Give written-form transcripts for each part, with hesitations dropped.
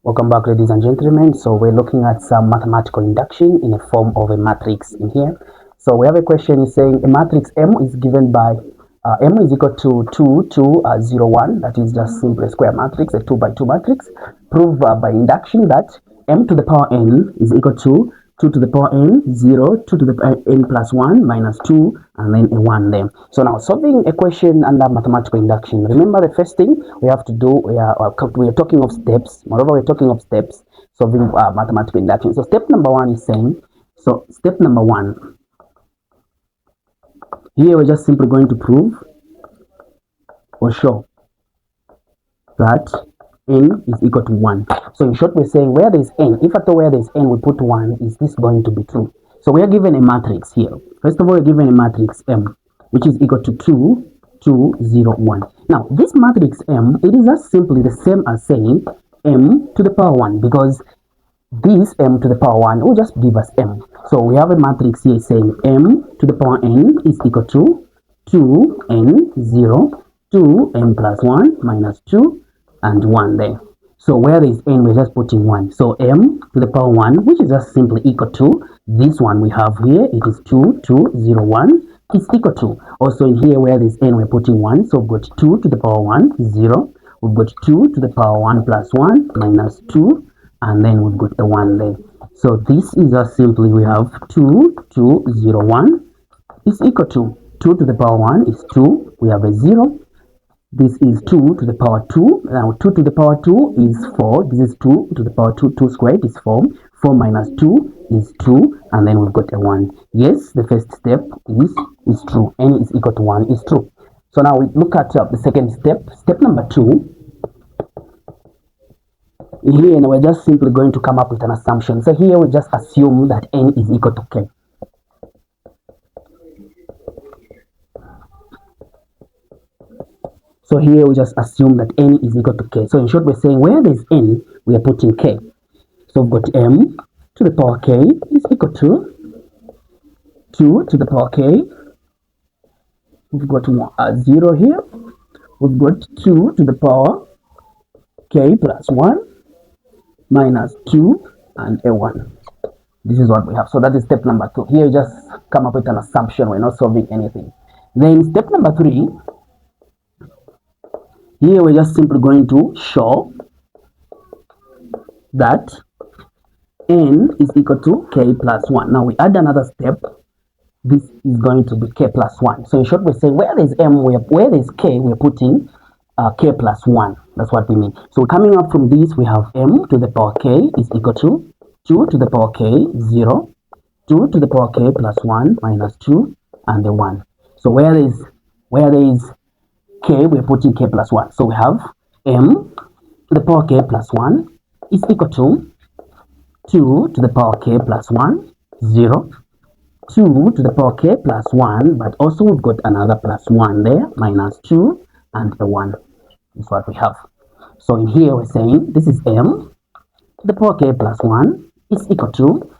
Welcome back, ladies and gentlemen. So we're looking at some mathematical induction in a form of a matrix in here. So we have a question saying a matrix M is given by M is equal to 2, 2, 0, 1. That is just simply a square matrix, a 2 by 2 matrix. Prove by induction that M to the power n is equal to 2 to the power n, 0, 2 to the power n plus 1, minus 2, and then a 1 there. So now solving a question under mathematical induction. Remember the first thing we have to do, we are talking of steps. Moreover, we're talking of steps, solving mathematical induction. So step number 1 is saying, so step number 1, here we're just simply going to prove or show that n is equal to 1. So in short, we're saying where there's n, if at all where there's n we put 1, is this going to be true? So we are given a matrix here. First of all, we're given a matrix M, which is equal to 2, 2, 0, 1. Now this matrix M, it is just simply the same as saying m to the power 1, because this m to the power 1 will just give us m. So we have a matrix here saying m to the power n is equal to 2n, 0, 2n plus 1 minus 2 and 1 there. So where there is n, we're just putting 1. So m to the power 1, which is just simply equal to this one we have here, it is 2, 2, 0, 1 is equal to. Also in here where there is n, we're putting 1. So we've got 2 to the power 1, 0. We've got 2 to the power 1 plus 1 minus 2, and then we've got a 1 there. So this is just simply we have 2, 2, 0, 1 is equal to 2 to the power 1 is 2. We have a 0. This is 2 to the power 2. Now 2 to the power 2 is 4. This is 2 to the power 2. 2 squared is 4. 4 minus 2 is 2. And then we've got a 1. Yes, the first step is true. N is equal to 1 is true. So now we look at the second step. Step number 2. Here we're just simply going to come up with an assumption. So here we just assume that n is equal to k. So here we just assume that n is equal to k. So in short, we're saying where there's n, we are putting k. So we've got m to the power k is equal to 2 to the power k. We've got 0 here. We've got 2 to the power k plus 1 minus 2 and a 1. This is what we have. So that is step number 2. Here you just come up with an assumption. We're not solving anything. Then step number 3. Here we're just simply going to show that n is equal to k plus 1. Now we add another step. This is going to be k plus 1. So in short, we're saying where there's m, where there's k, we're putting k plus 1. That's what we mean. So coming up from this, we have m to the power k is equal to 2 to the power k, 0, 2 to the power k plus 1 minus 2 and the 1. So where there is k, we're putting k plus 1. So we have m to the power k plus 1 is equal to 2 to the power k plus 1, 0, 2 to the power k plus 1, but also we've got another plus 1 there, minus 2 and a 1 is what we have. So in here we're saying this is m to the power k plus 1 is equal to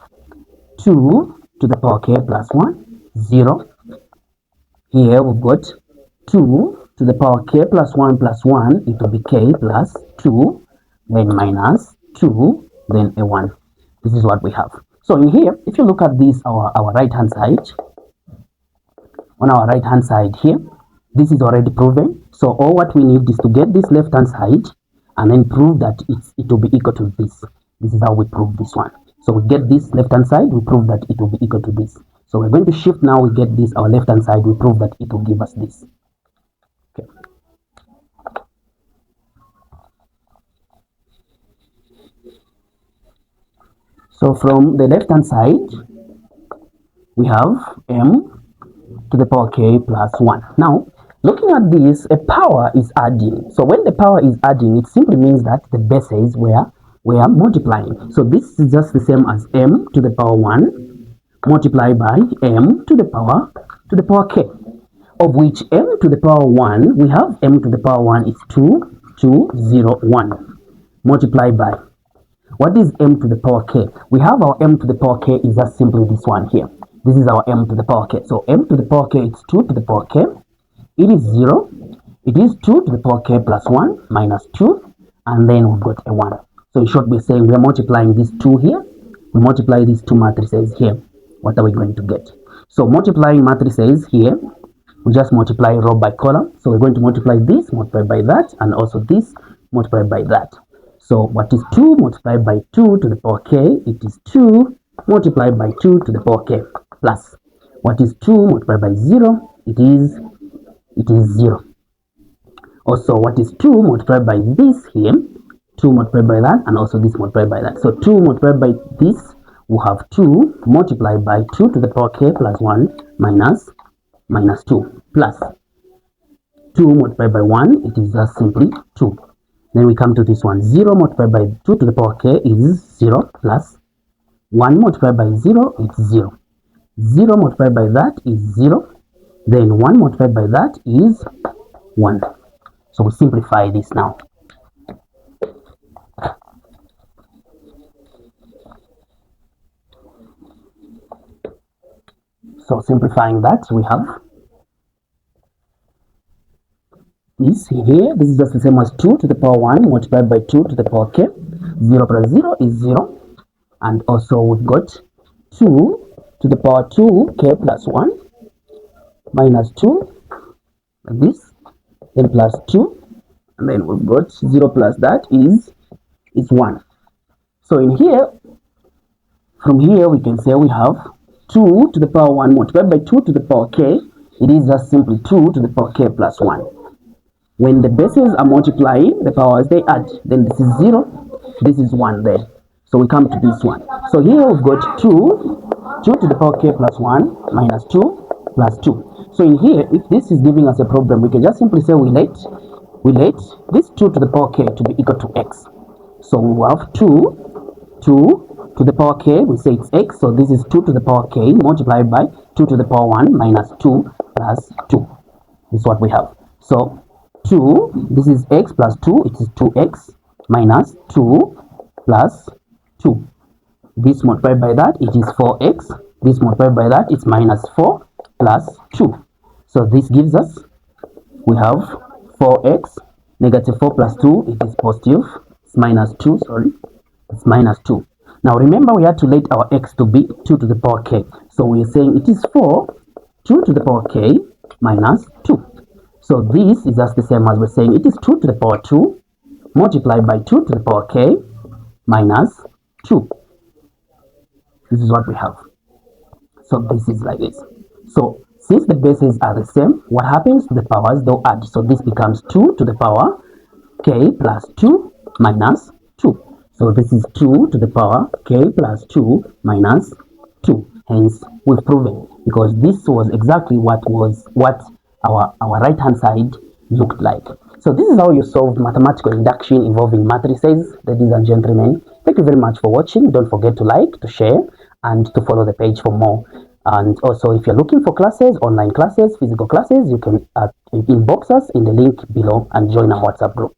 2 to the power k plus 1, 0. Here we've got 2 to the power k plus 1 plus 1, it will be k plus 2, then minus 2, then a 1. This is what we have. So in here, if you look at this, our right hand side, on our right hand side here, this is already proven. So all what we need is to get this left hand side and then prove that it will be equal to this. This is how we prove this one. So we get this left hand side, we prove that it will be equal to this. So we're going to shift now, we get this, our left hand side, we prove that it will give us this. Okay. So from the left hand side, we have m to the power k plus 1. Now, looking at this, a power is adding. So when the power is adding, it simply means that the bases were multiplying. So this is just the same as m to the power 1 multiplied by m to the power k, of which m to the power 1, we have m to the power 1 is 2, 2, 0, 1 multiplied by, what is m to the power k? We have our m to the power k is just simply this one here. This is our m to the power k. So m to the power k is 2 to the power k. It is 0. It is 2 to the power k plus 1 minus 2. And then we've got a 1. So in short, we're saying we're multiplying these two here. We multiply these two matrices here. What are we going to get? So multiplying matrices here, we just multiply row by column. So we're going to multiply this multiplied by that, and also this multiplied by that. So what is 2 multiplied by 2 to the power k? It is 2 multiplied by 2 to the power k plus. What is 2 multiplied by 0? It is 0. Also, what is 2 multiplied by this here? 2 multiplied by that, and also this multiplied by that. So 2 multiplied by this, we have 2 multiplied by 2 to the power k plus 1 minus 2 plus 2 multiplied by 1, it is just simply 2. Then we come to this one, 0 multiplied by 2 to the power k is 0 plus 1 multiplied by 0, it's 0. 0 multiplied by that is 0. Then 1 multiplied by that is 1. So we simplify this now. So simplifying that, we have this here. This is just the same as 2 to the power 1 multiplied by 2 to the power k. 0 plus 0 is 0. And also we've got 2 to the power 2 k plus 1 minus 2, like this, then plus 2, and then we've got 0 plus that is 1. So in here, from here we can say we have 2 to the power 1 multiplied by 2 to the power k. It is just simply 2 to the power k plus 1. When the bases are multiplying, the powers they add, then this is 0, this is 1 there. So we come to this one. So here we've got 2 to the power k plus 1 minus 2 plus 2. So in here, if this is giving us a problem, we can just simply say we let this 2 to the power k to be equal to x. So we have 2 to the power k, we say it's x, so this is 2 to the power k multiplied by 2 to the power 1 minus 2 plus 2. This is what we have. So 2, this is x plus 2, it is 2x minus 2 plus 2. This multiplied by that, it is 4x. This multiplied by that, it's minus 4 plus 2. So this gives us, we have 4x, negative 4 plus 2, it is positive, it's minus 2, sorry, it's minus 2. Now remember we had to let our x to be 2 to the power k. So we are saying it is 2 to the power k minus 2. So this is just the same as we're saying it is 2 to the power 2 multiplied by 2 to the power k minus 2. This is what we have. So this is like this. So since the bases are the same, what happens? The powers they'll add. So this becomes 2 to the power k plus 2 minus 2. So this is 2 to the power k plus 2 minus 2. Hence, we've proven, because this was exactly what our right hand side looked like. So this is how you solve mathematical induction involving matrices, ladies and gentlemen. Thank you very much for watching. Don't forget to like, to share, and to follow the page for more. And also, if you're looking for classes, online classes, physical classes, you can inbox us in the link below and join our WhatsApp group.